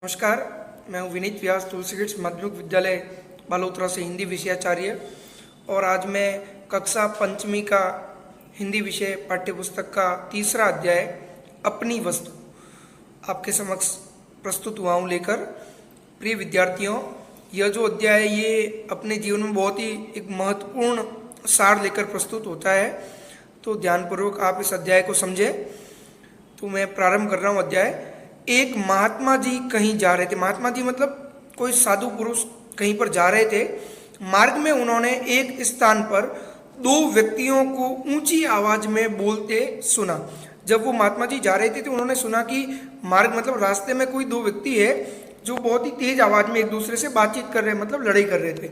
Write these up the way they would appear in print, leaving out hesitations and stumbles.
नमस्कार, मैं हूं विनीत व्यास तुलसी किड्स माध्यमिक विद्यालय बालोतरा से हिंदी विषयाचार्य। और आज मैं कक्षा पंचमी का हिंदी विषय पाठ्यपुस्तक का तीसरा अध्याय अपनी वस्तु आपके समक्ष प्रस्तुत हुआ हूं लेकर। प्रिय विद्यार्थियों, यह जो अध्याय है ये अपने जीवन में बहुत ही एक महत्वपूर्ण सार लेकर प्रस्तुत होता है, तो ध्यानपूर्वक आप इस अध्याय को समझें। तो मैं प्रारंभ कर रहा हूँ अध्याय। एक महात्मा जी कहीं जा रहे थे। महात्मा जी मतलब कोई साधु पुरुष कहीं पर जा रहे थे। मार्ग में उन्होंने एक स्थान पर दो व्यक्तियों को ऊंची आवाज में बोलते सुना। जब वो महात्मा जी जा रहे थे तो उन्होंने सुना कि मार्ग मतलब रास्ते में कोई दो व्यक्ति है जो बहुत ही तेज आवाज में एक दूसरे से बातचीत कर रहे, मतलब लड़ाई कर रहे थे।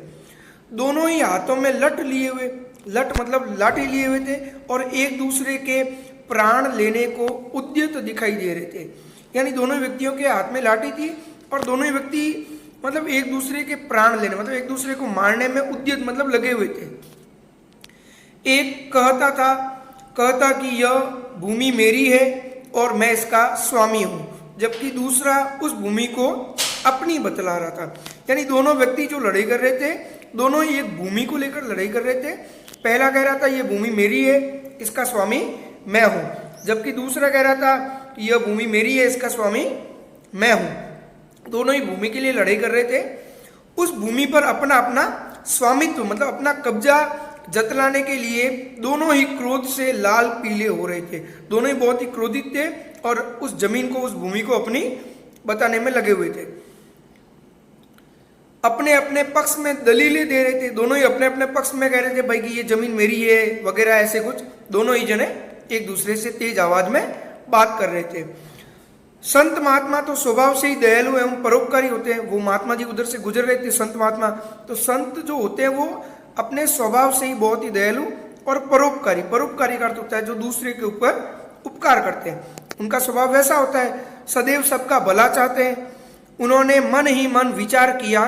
दोनों ही हाथों में लठ लिए हुए, लठ मतलब लाठी लिए हुए थे और एक दूसरे के प्राण लेने को उद्यत दिखाई दे रहे थे। यानी दोनों व्यक्तियों के हाथ में लाठी थी और दोनों ही व्यक्ति मतलब एक दूसरे के प्राण लेने मतलब एक दूसरे को मारने में उद्यत मतलब लगे हुए थे। एक कहता कि यह भूमि मेरी है और मैं इसका स्वामी हूं, जबकि दूसरा उस भूमि को अपनी बतला रहा था। यानी दोनों व्यक्ति जो लड़ाई कर रहे थे, दोनों ही एक भूमि को लेकर लड़ाई कर रहे थे। पहला कह रहा था यह भूमि मेरी है, इसका स्वामी मैं हूं, जबकि दूसरा कह रहा था यह भूमि मेरी है, इसका स्वामी मैं हूं। दोनों ही भूमि के लिए लड़ाई कर रहे थे। उस भूमि पर अपना अपना स्वामित्व मतलब अपना कब्जा जतलाने के लिए दोनों ही क्रोध से लाल पीले हो रहे थे। दोनों ही बहुत ही क्रोधित थे और उस जमीन को, उस भूमि को अपनी बताने में लगे हुए थे। अपने अपने पक्ष में दलीलें दे रहे थे। दोनों ही अपने अपने पक्ष में कह रहे थे भाई कि ये जमीन मेरी है वगैरह, ऐसे कुछ दोनों ही जने एक दूसरे से तेज आवाज में बात कर रहे थे। संत महात्मा तो स्वभाव से ही दयालु एवं परोपकारी होते हैं। वो महात्मा जी उधर से गुजर रहे थे, संत महात्मा। तो संत जो होते हैं वो अपने स्वभाव से ही बहुत ही दयालु और परोपकारी, परोपकारी का अर्थ होता है जो दूसरे के ऊपर उपकार करते हैं। उनका स्वभाव वैसा होता है, सदैव सबका भला चाहते हैं। उन्होंने मन ही मन विचार किया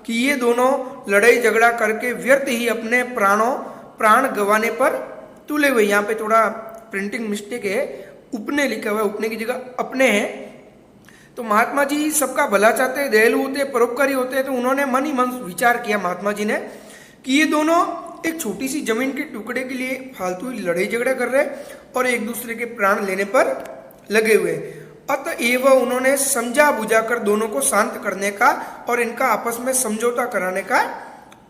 कि ये दोनों लड़ाई झगड़ा करके व्यर्थ ही अपने प्राण गंवाने पर तुले हुए। यहाँ पे थोड़ा प्रिंटिंग मिस्टेक है, उपने लिखा हुआ है, उपने की जगह अपने हैं। तो महात्मा जी सबका भला चाहते हैं, दयालु होते हैं, परोपकारी होते हैं। तो उन्होंने मन ही मन विचार किया महात्मा जी ने कि ये दोनों एक छोटी सी जमीन के टुकड़े के लिए फालतू लड़ाई झगड़ा कर रहे और एक दूसरे के प्राण लेने पर लगे हुए। अतएव उन्होंने समझा बुझाकर दोनों को शांत करने का और इनका आपस में समझौता कराने का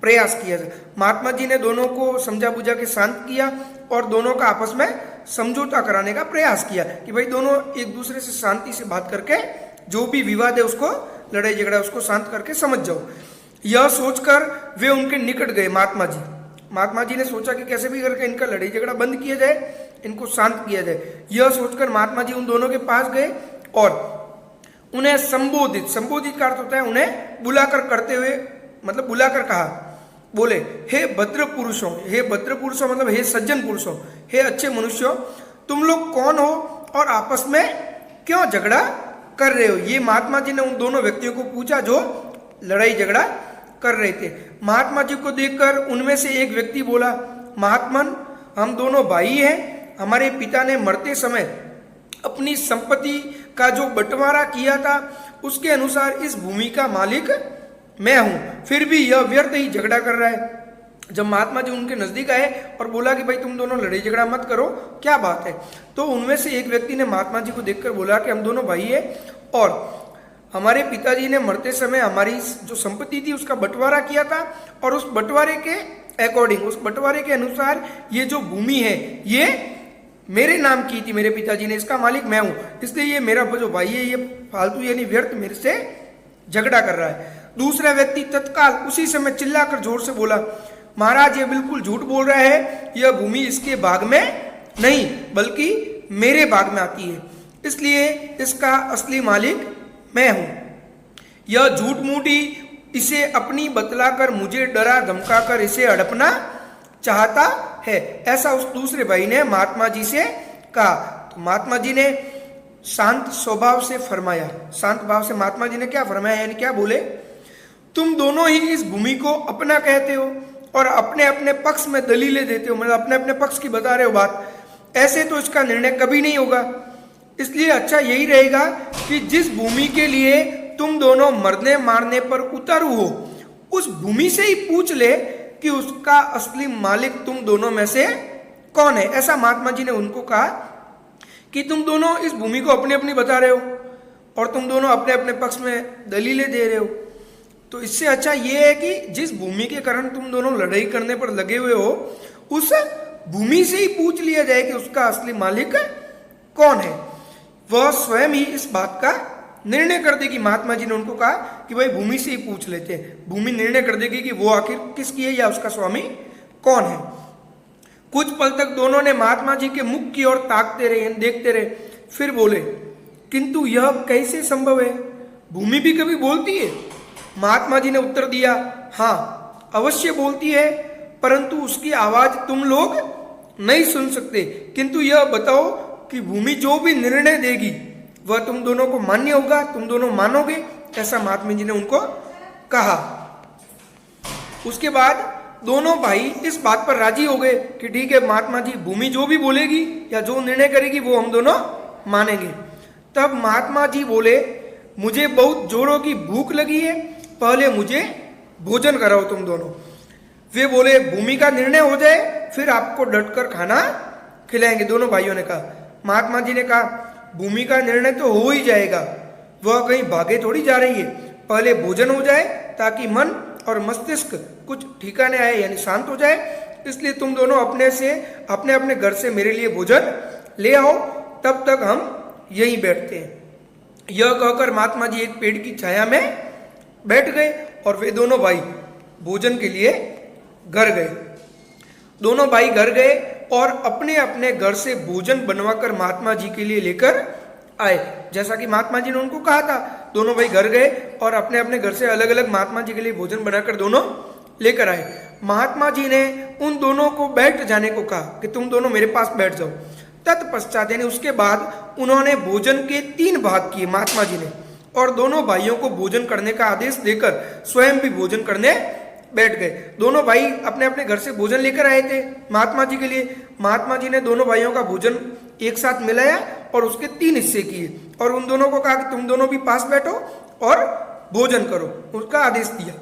प्रयास किया जाए। महात्मा जी ने दोनों को समझा बुझा के शांत किया और दोनों का आपस में समझौता कराने का प्रयास किया कि भाई दोनों एक दूसरे से शांति से बात करके जो भी विवाद है उसको, लड़ाई झगड़ा उसको शांत करके समझ जाओ। यह सोचकर वे उनके निकट गए। महात्मा जी ने सोचा कि कैसे भी करके इनका लड़ाई झगड़ा बंद किया जाए, इनको शांत किया जाए। यह सोचकर महात्मा जी उन दोनों के पास गए और उन्हें संबोधित का अर्थ होता है उन्हें बुलाकर करते हुए मतलब बुलाकर कहा, बोले हे भद्र पुरुषों मतलब हे सज्जन पुरुषों, हे अच्छे मनुष्यों, तुम लोग कौन हो और आपस में क्यों झगड़ा कर रहे हो। ये महात्मा जी ने उन दोनों व्यक्तियों को पूछा जो लड़ाई झगड़ा कर रहे थे। महात्मा जी को देखकर उनमें से एक व्यक्ति बोला, महात्मन, हम दोनों भाई हैं। हमारे पिता ने मरते समय अपनी संपत्ति का जो बंटवारा किया था उसके अनुसार इस भूमि का मालिक मैं हूं, फिर भी यह व्यर्थ ही झगड़ा कर रहा है। जब महात्मा जी उनके नजदीक आए और बोला कि भाई तुम दोनों लड़ाई झगड़ा मत करो, क्या बात है, तो उनमें से एक व्यक्ति ने महात्मा जी को देखकर बोला कि हम दोनों भाई हैं और हमारे पिताजी ने मरते समय हमारी जो संपत्ति थी उसका बंटवारा किया था और उस बंटवारे के अकॉर्डिंग, उस बंटवारे के अनुसार ये जो भूमि है ये मेरे नाम की थी, मेरे पिताजी ने, इसका मालिक मैं हूं, इसलिए ये मेरा जो भाई है ये फालतू यानी व्यर्थ मेरे से झगड़ा कर रहा है। दूसरा व्यक्ति तत्काल उसी समय चिल्लाकर जोर से बोला, महाराज ये बिल्कुल झूठ बोल रहा है, यह भूमि इसके भाग में नहीं बल्कि मेरे भाग में आती है, इसलिए इसका असली मालिक मैं हूं। यह झूठ मूठी इसे अपनी बतलाकर मुझे डरा धमकाकर इसे हड़पना चाहता है, ऐसा उस दूसरे भाई ने महात्मा जी से कहा। तो महात्मा जी ने शांत स्वभाव से फरमाया, शांत भाव से महात्मा जी ने क्या फरमाया, यानी क्या बोले, तुम दोनों ही इस भूमि को अपना कहते हो और अपने अपने पक्ष में दलीलें देते हो, मतलब अपने अपने पक्ष की बता रहे हो बात, ऐसे तो इसका निर्णय कभी नहीं होगा। इसलिए अच्छा यही रहेगा कि जिस भूमि के लिए तुम दोनों मरने मारने पर उतरू हो, उस भूमि से ही पूछ ले कि उसका असली मालिक तुम दोनों में से कौन है। ऐसा महात्मा जी ने उनको कहा कि तुम दोनों इस भूमि को अपनी अपनी बता रहे हो और तुम दोनों अपने अपने पक्ष में दलीलें दे रहे हो, तो इससे अच्छा ये है कि जिस भूमि के कारण तुम दोनों लड़ाई करने पर लगे हुए हो, उस भूमि से ही पूछ लिया जाए कि उसका असली मालिक कौन है। वह स्वयं ही इस बात का निर्णय कर देगी। महात्मा जी ने उनको कहा कि भाई भूमि से ही पूछ लेते हैं, भूमि निर्णय कर देगी कि वो आखिर किसकी है या उसका स्वामी कौन है। कुछ पल तक दोनों ने महात्मा जी के मुख की ओर ताकते रहे, देखते रहे, फिर बोले, किंतु यह कैसे संभव है, भूमि भी कभी बोलती है? महात्मा जी ने उत्तर दिया, हाँ अवश्य बोलती है, परंतु उसकी आवाज तुम लोग नहीं सुन सकते। किंतु यह बताओ कि भूमि जो भी निर्णय देगी वह तुम दोनों को मान्य होगा, तुम दोनों मानोगे? ऐसा महात्मा जी ने उनको कहा। उसके बाद दोनों भाई इस बात पर राजी हो गए कि ठीक है महात्मा जी, भूमि जो भी बोलेगी या जो निर्णय करेगी वो हम दोनों मानेंगे। तब महात्मा जी बोले, मुझे बहुत जोरों की भूख लगी है, पहले मुझे भोजन कराओ तुम दोनों। वे बोले, भूमि का निर्णय हो जाए फिर आपको डटकर खाना खिलाएंगे। दोनों भाइयों ने कहा। महात्मा जी ने कहा, भूमि का निर्णय तो हो ही जाएगा, वह कहीं भागे थोड़ी जा रही है, पहले भोजन हो जाए ताकि मन और मस्तिष्क कुछ ठिकाने आए, यानी शांत हो जाए। इसलिए तुम दोनों अपने अपने घर से मेरे लिए भोजन ले आओ, तब तक हम यहीं बैठते हैं। यह कहकर महात्मा जी एक पेड़ की छाया में बैठ गए और वे दोनों भाई भोजन के लिए घर गए। दोनों भाई घर गए और अपने अपने घर से भोजन बनवाकर महात्मा जी के लिए लेकर आए। जैसा कि महात्मा जी ने उनको कहा था, दोनों भाई घर गए और अपने अपने घर से अलग अलग महात्मा जी के लिए भोजन बनाकर दोनों लेकर आए। महात्मा जी ने उन दोनों को बैठ जाने को कहा कि तुम दोनों मेरे पास बैठ जाओ। तत्पश्चात यानी उसके बाद उन्होंने भोजन के 3 भाग किए महात्मा जी ने, और दोनों भाइयों को भोजन करने का आदेश देकर स्वयं भी भोजन करने बैठ गए। दोनों भाई अपने अपने घर से भोजन लेकर आए थे महात्मा जी के लिए। महात्मा जी ने दोनों भाइयों का भोजन एक साथ मिलाया और उसके 3 हिस्से किए और उन दोनों को कहा कि तुम दोनों भी पास बैठो और भोजन करो, उसका आदेश दिया।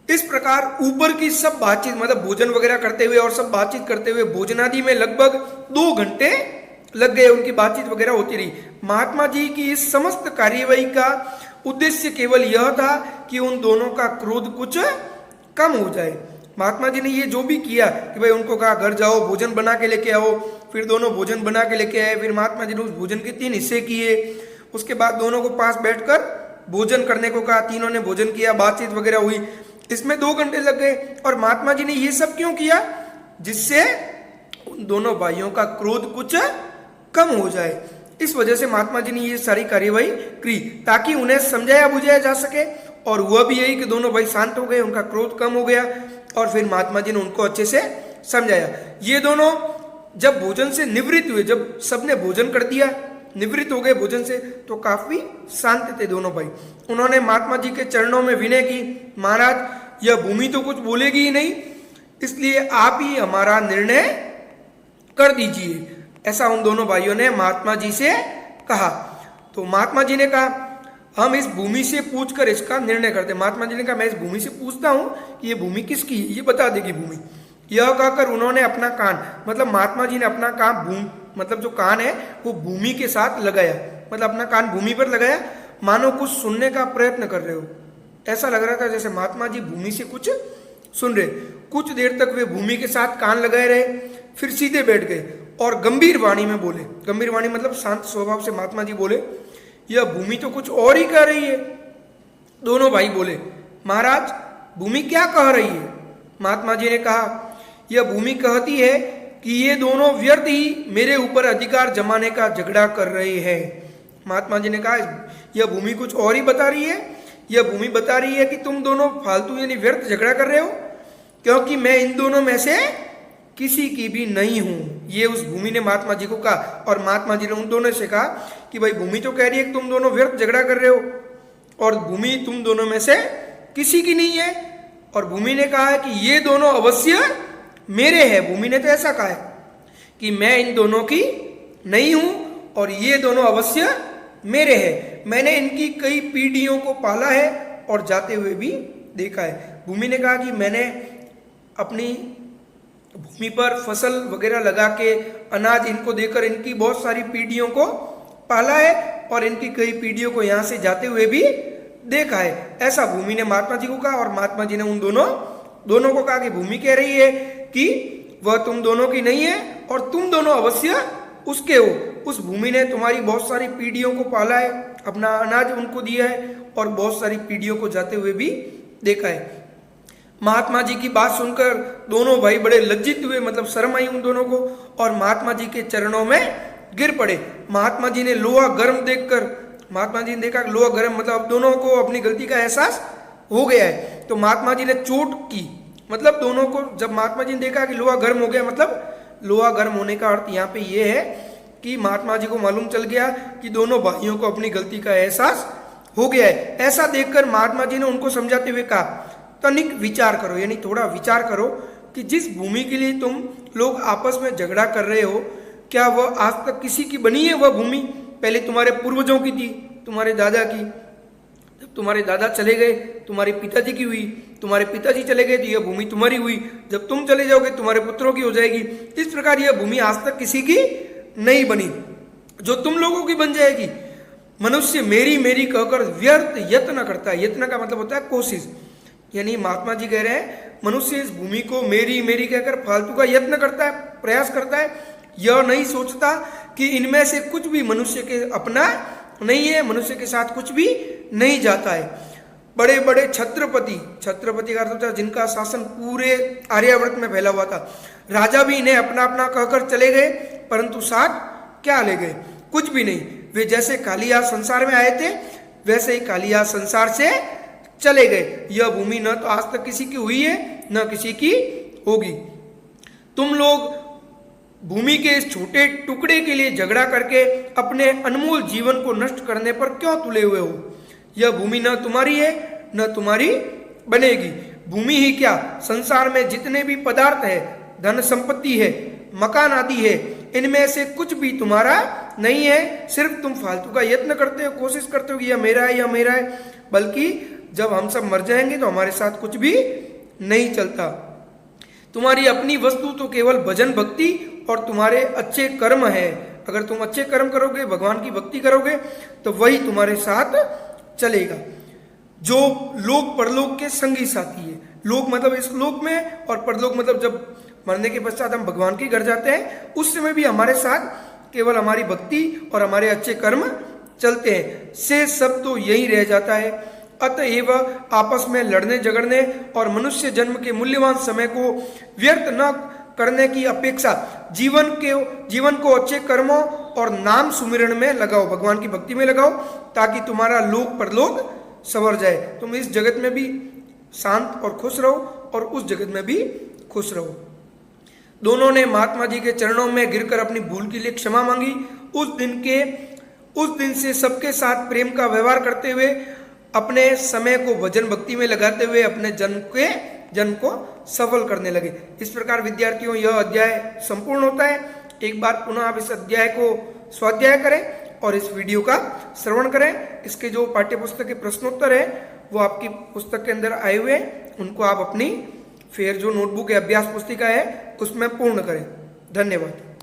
इस प्रकार ऊपर की सब बातचीत, मतलब भोजन वगैरह करते हुए और सब बातचीत करते हुए भोजनादि में लगभग 2 घंटे लग गए, उनकी बातचीत वगैरह होती रही। महात्मा जी की इस समस्त कार्यवाही का उद्देश्य केवल यह था कि उन दोनों का क्रोध कुछ कम हो जाए। महात्मा जी ने ये जो भी किया कि भाई उनको कहा घर जाओ भोजन बना के लेके आओ, फिर दोनों भोजन बना के लेके आए। फिर महात्मा जी ने उस भोजन के 3 हिस्से किए। उसके बाद दोनों को पास बैठकर भोजन करने को कहा, तीनों ने भोजन किया, बातचीत वगैरह हुई। इसमें 2 घंटे लग गए। और महात्मा जी ने ये सब क्यों किया? जिससे उन दोनों भाइयों का क्रोध कुछ कम हो जाए। इस वजह से महात्मा जी ने ये सारी कार्यवाही की ताकि उन्हें समझाया बुझाया जा सके। और हुआ भी यही कि दोनों भाई शांत हो गए, उनका क्रोध कम हो गया और फिर महात्मा जी ने उनको अच्छे से समझाया। ये दोनों जब भोजन से निवृत्त हुए, जब सबने भोजन कर दिया, निवृत्त हो गए भोजन से, तो काफी शांत थे दोनों भाई। उन्होंने महात्मा जी के चरणों में विनय की, महाराज यह भूमि तो कुछ बोलेगी ही नहीं, इसलिए आप ही हमारा निर्णय कर दीजिए। ऐसा उन दोनों भाइयों ने महात्मा जी से कहा। तो महात्मा जी ने कहा, हम इस भूमि से पूछकर इसका निर्णय करते। महात्मा जी ने कहा, मैं इस भूमि से पूछता हूं कि ये भूमि किसकी है, ये बता देगी भूमि। यह कहकर उन्होंने अपना कान, मतलब महात्मा जी ने अपना कान मतलब जो कान है वो भूमि के साथ लगाया, मतलब अपना कान भूमि पर लगाया, मानो कुछ सुनने का प्रयत्न कर रहे हो। ऐसा लग रहा था जैसे महात्मा जी भूमि से कुछ सुन रहे। कुछ देर तक वे भूमि के साथ कान लगाए रहे, फिर सीधे बैठ गए और गंभीर वाणी में बोले। गंभीर वाणी मतलब शांत स्वभाव से महात्मा जी बोले, यह भूमि तो कुछ और ही कह रही है। दोनों भाई बोले, महाराज भूमि क्या कह रही है? महात्मा जी ने कहा, यह भूमि कहती है कि ये दोनों व्यर्थ ही मेरे ऊपर अधिकार जमाने का झगड़ा कर रहे हैं। महात्मा जी ने कहा, यह भूमि कुछ और ही बता रही है। यह भूमि बता रही है कि तुम दोनों फालतू यानी व्यर्थ झगड़ा कर रहे हो, क्योंकि मैं इन दोनों में से किसी की भी नहीं हूं। ये उस भूमि ने महात्मा जी को कहा। और महात्मा जी ने उन दोनों से कहा कि भाई भूमि तो कह रही है कि तुम दोनों व्यर्थ झगड़ा कर रहे हो और भूमि तुम दोनों में से किसी की नहीं है। और भूमि ने कहा है कि ये दोनों अवश्य मेरे हैं। भूमि ने तो ऐसा कहा है कि मैं इन दोनों की नहीं हूं और ये दोनों अवश्य मेरे हैं। मैंने इनकी कई पीढ़ियों को पाला है और जाते हुए भी देखा है। भूमि ने कहा कि मैंने अपनी भूमि पर फसल वगैरह लगा के अनाज इनको देकर इनकी बहुत सारी पीढ़ियों को पाला है और इनकी कई पीढ़ियों को यहाँ से जाते हुए भी देखा है। ऐसा भूमि ने महात्मा जी को कहा और महात्मा जी ने उन दोनों को कहा कि भूमि कह रही है कि वह तुम दोनों की नहीं है और तुम दोनों अवश्य उसके हो। उस भूमि ने तुम्हारी बहुत सारी पीढ़ियों को पाला है, अपना अनाज उनको दिया है और बहुत सारी पीढ़ियों को जाते हुए भी देखा है। महात्मा जी की बात सुनकर दोनों भाई बड़े लज्जित हुए, मतलब शर्म आई उन दोनों को और महात्मा जी के चरणों में गिर पड़े। महात्मा जी ने लोहा गर्म देखकर, महात्मा जी ने देखा कि लोहा गर्म मतलब अब दोनों को अपनी गलती का एहसास हो गया है, तो महात्मा जी ने चोट की, मतलब दोनों को जब महात्मा जी ने देखा कि लोहा गर्म हो गया, मतलब लोहा गर्म होने का अर्थ यहाँ पे ये है कि महात्मा जी को मालूम चल गया कि दोनों भाइयों को अपनी गलती का एहसास हो गया है। ऐसा देखकर महात्मा जी ने उनको समझाते हुए कहा, तनिक विचार करो, यानी थोड़ा विचार करो कि जिस भूमि के लिए तुम लोग आपस में झगड़ा कर रहे हो, क्या वह आज तक किसी की बनी है? वह भूमि पहले तुम्हारे पूर्वजों की थी, तुम्हारे दादा की। जब तुम्हारे दादा चले गए तुम्हारे पिताजी की हुई, तुम्हारे पिताजी चले गए तो यह भूमि तुम्हारी हुई, जब तुम चले जाओगे तुम्हारे पुत्रों की हो जाएगी। इस प्रकार यह भूमि आज तक किसी की नहीं बनी, जो तुम लोगों की बन जाएगी। मनुष्य मेरी मेरी कहकर व्यर्थ यत्न करता है। यत्न का मतलब होता है कोशिश, यानी महात्मा जी कह रहे हैं मनुष्य इस भूमि को मेरी मेरी कहकर फालतू का यत्न करता है, प्रयास करता है। यह नहीं सोचता कि इनमें से कुछ भी मनुष्य के अपना नहीं है, मनुष्य के साथ कुछ भी नहीं जाता है। बड़े बड़े छत्रपति, छत्रपति का अर्थ होता है जिनका शासन पूरे आर्यावर्त में फैला हुआ था, राजा भी इन्हें अपना अपना कहकर चले गए, परंतु साथ क्या ले गए? कुछ भी नहीं। वे जैसे कालिया संसार में आए थे वैसे ही कालिया संसार से चले गए। यह भूमि न तो आज तक किसी की हुई है न किसी की होगी। तुम लोग भूमि के इस छोटे टुकड़े के लिए झगड़ा करके अपने अनमोल जीवन को नष्ट करने पर क्यों तुले हुए हो? यह भूमि न तुम्हारी है न तुम्हारी बनेगी। भूमि ही क्या, संसार में जितने भी पदार्थ है, धन संपत्ति है, मकान आदि है, इनमें से कुछ भी तुम्हारा नहीं है। सिर्फ तुम फालतू का यत्न करते हो, कोशिश करते हो कि यह मेरा है, यह मेरा है, बल्कि जब हम सब मर जाएंगे तो हमारे साथ कुछ भी नहीं चलता। तुम्हारी अपनी वस्तु तो केवल भजन भक्ति और तुम्हारे अच्छे कर्म है। अगर तुम अच्छे कर्म करोगे, भगवान की भक्ति करोगे, तो वही तुम्हारे साथ चलेगा। जो लोक परलोक के संगी साथी है, लोक मतलब इस लोक में और परलोक मतलब जब मरने के पश्चात हम भगवान के घर जाते हैं, उस समय भी हमारे साथ केवल हमारी भक्ति और हमारे अच्छे कर्म चलते हैं। से सब तो यही रह जाता है। अतएव आपस में लड़ने झगड़ने और मनुष्य जन्म के मूल्यवान समय को व्यर्थ न करने की अपेक्षा जीवन को अच्छे कर्मों और नाम सुमिरन में लगाओ, भगवान की भक्ति में लगाओ, ताकि तुम्हारा लोक परलोक संवर जाए। तुम इस जगत में भी शांत और खुश रहो और उस जगत में भी खुश रहो। दोनों ने महात्मा जी के चरणों में गिरकर अपनी भूल के लिए क्षमा मांगी। उस दिन से सबके साथ प्रेम का व्यवहार करते हुए, अपने समय को भजन भक्ति में लगाते हुए अपने जन्म को सफल करने लगे। इस प्रकार विद्यार्थियों यह अध्याय संपूर्ण होता है। एक बार पुनः आप इस अध्याय को स्वाध्याय करें और इस वीडियो का श्रवण करें। इसके जो पाठ्यपुस्तक के प्रश्नोत्तर है वो आपकी पुस्तक के अंदर आए हुए हैं, उनको आप अपनी फिर जो नोटबुक या अभ्यास पुस्तिका है उसमें पूर्ण करें। धन्यवाद।